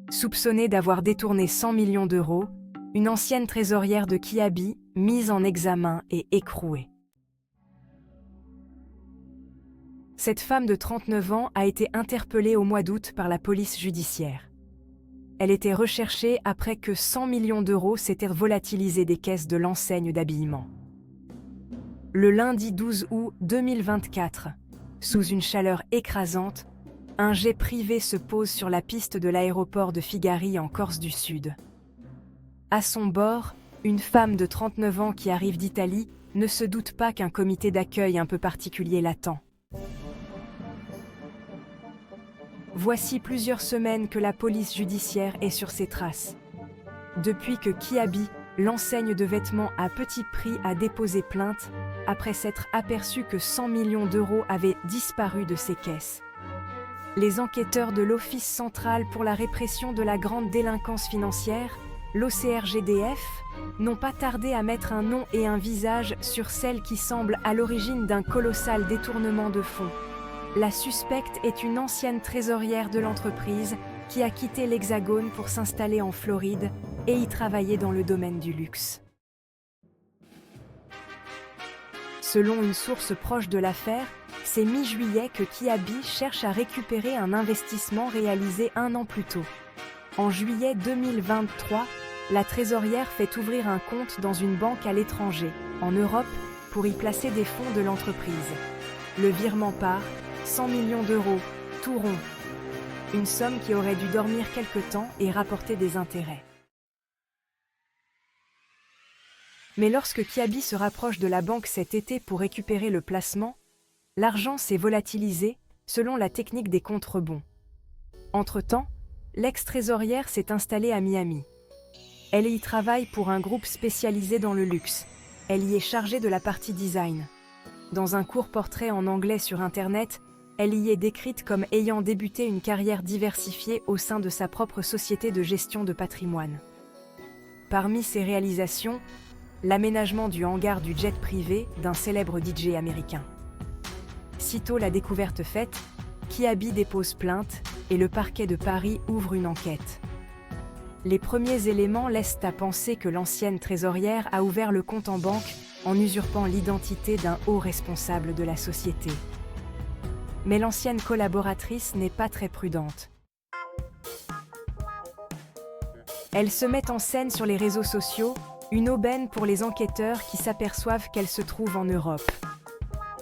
Soupçonnée d'avoir détourné 100 millions d'euros, une ancienne trésorière de Kiabi, mise en examen et écrouée. Cette femme de 39 ans a été interpellée au mois d'août par la police judiciaire. Elle était recherchée après que 100 millions d'euros s'étaient volatilisés des caisses de l'enseigne d'habillement. Le lundi 12 août 2024, sous une chaleur écrasante, un jet privé se pose sur la piste de l'aéroport de Figari en Corse du Sud. À son bord, une femme de 39 ans qui arrive d'Italie ne se doute pas qu'un comité d'accueil un peu particulier l'attend. Voici plusieurs semaines que la police judiciaire est sur ses traces. Depuis que Kiabi, l'enseigne de vêtements à petit prix, a déposé plainte, après s'être aperçu que 100 millions d'euros avaient disparu de ses caisses. Les enquêteurs de l'Office central pour la répression de la grande délinquance financière, l'OCRGDF, n'ont pas tardé à mettre un nom et un visage sur celle qui semble à l'origine d'un colossal détournement de fonds. La suspecte est une ancienne trésorière de l'entreprise qui a quitté l'Hexagone pour s'installer en Floride et y travailler dans le domaine du luxe. Selon une source proche de l'affaire, c'est mi-juillet que Kiabi cherche à récupérer un investissement réalisé un an plus tôt. En juillet 2023, la trésorière fait ouvrir un compte dans une banque à l'étranger, en Europe, pour y placer des fonds de l'entreprise. Le virement part, 100 millions d'euros, tout rond. Une somme qui aurait dû dormir quelque temps et rapporter des intérêts. Mais lorsque Kiabi se rapproche de la banque cet été pour récupérer le placement, l'argent s'est volatilisé selon la technique des comptes rebonds. Entre-temps, l'ex-trésorière s'est installée à Miami. Elle y travaille pour un groupe spécialisé dans le luxe. Elle y est chargée de la partie design. Dans un court portrait en anglais sur Internet, elle y est décrite comme ayant débuté une carrière diversifiée au sein de sa propre société de gestion de patrimoine. Parmi ses réalisations, l'aménagement du hangar du jet privé d'un célèbre DJ américain. Sitôt la découverte faite, Kiabi dépose plainte et le parquet de Paris ouvre une enquête. Les premiers éléments laissent à penser que l'ancienne trésorière a ouvert le compte en banque en usurpant l'identité d'un haut responsable de la société. Mais l'ancienne collaboratrice n'est pas très prudente. Elle se met en scène sur les réseaux sociaux, une aubaine pour les enquêteurs qui s'aperçoivent qu'elle se trouve en Europe.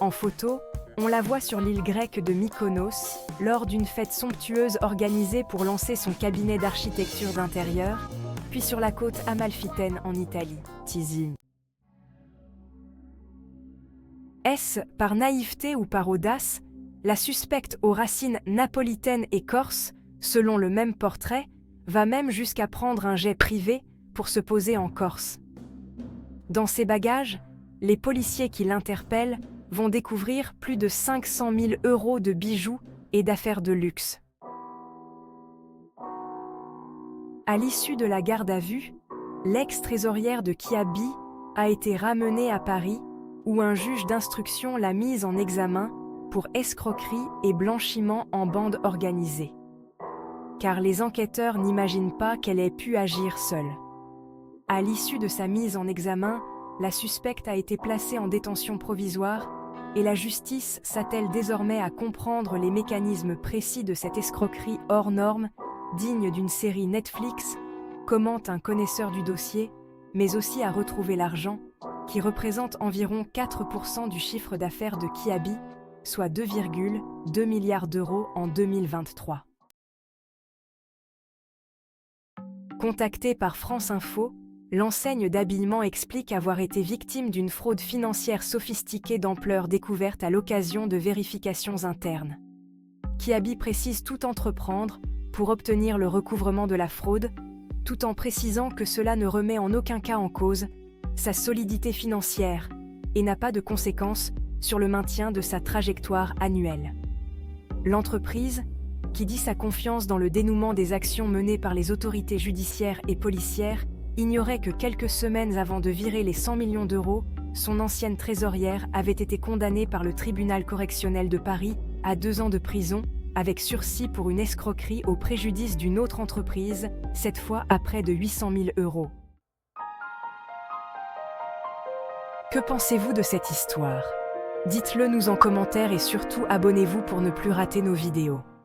En photo, on la voit sur l'île grecque de Mykonos, lors d'une fête somptueuse organisée pour lancer son cabinet d'architecture d'intérieur, puis sur la côte amalfitaine en Italie. Teasing. Est-ce par naïveté ou par audace, la suspecte aux racines napolitaines et corses, selon le même portrait, va même jusqu'à prendre un jet privé pour se poser en Corse. Dans ses bagages, les policiers qui l'interpellent vont découvrir plus de 500 000 € de bijoux et d'affaires de luxe. À l'issue de la garde à vue, l'ex-trésorière de Kiabi a été ramenée à Paris, où un juge d'instruction l'a mise en examen pour escroquerie et blanchiment en bande organisée. Car les enquêteurs n'imaginent pas qu'elle ait pu agir seule. À l'issue de sa mise en examen, la suspecte a été placée en détention provisoire et la justice s'attelle désormais à comprendre les mécanismes précis de cette escroquerie hors norme, digne d'une série Netflix, commente un connaisseur du dossier, mais aussi à retrouver l'argent, qui représente environ 4% du chiffre d'affaires de Kiabi, soit 2,2 milliards d'euros en 2023. Contactée par France Info, l'enseigne d'habillement explique avoir été victime d'une fraude financière sophistiquée d'ampleur découverte à l'occasion de vérifications internes. Kiabi précise tout entreprendre pour obtenir le recouvrement de la fraude, tout en précisant que cela ne remet en aucun cas en cause sa solidité financière et n'a pas de conséquences sur le maintien de sa trajectoire annuelle. L'entreprise, qui dit sa confiance dans le dénouement des actions menées par les autorités judiciaires et policières, ignorait que quelques semaines avant de virer les 100 millions d'euros, son ancienne trésorière avait été condamnée par le tribunal correctionnel de Paris à 2 ans de prison avec sursis pour une escroquerie au préjudice d'une autre entreprise, cette fois à près de 800 000 euros. Que pensez-vous de cette histoire? Dites-le nous en commentaire et surtout abonnez-vous pour ne plus rater nos vidéos.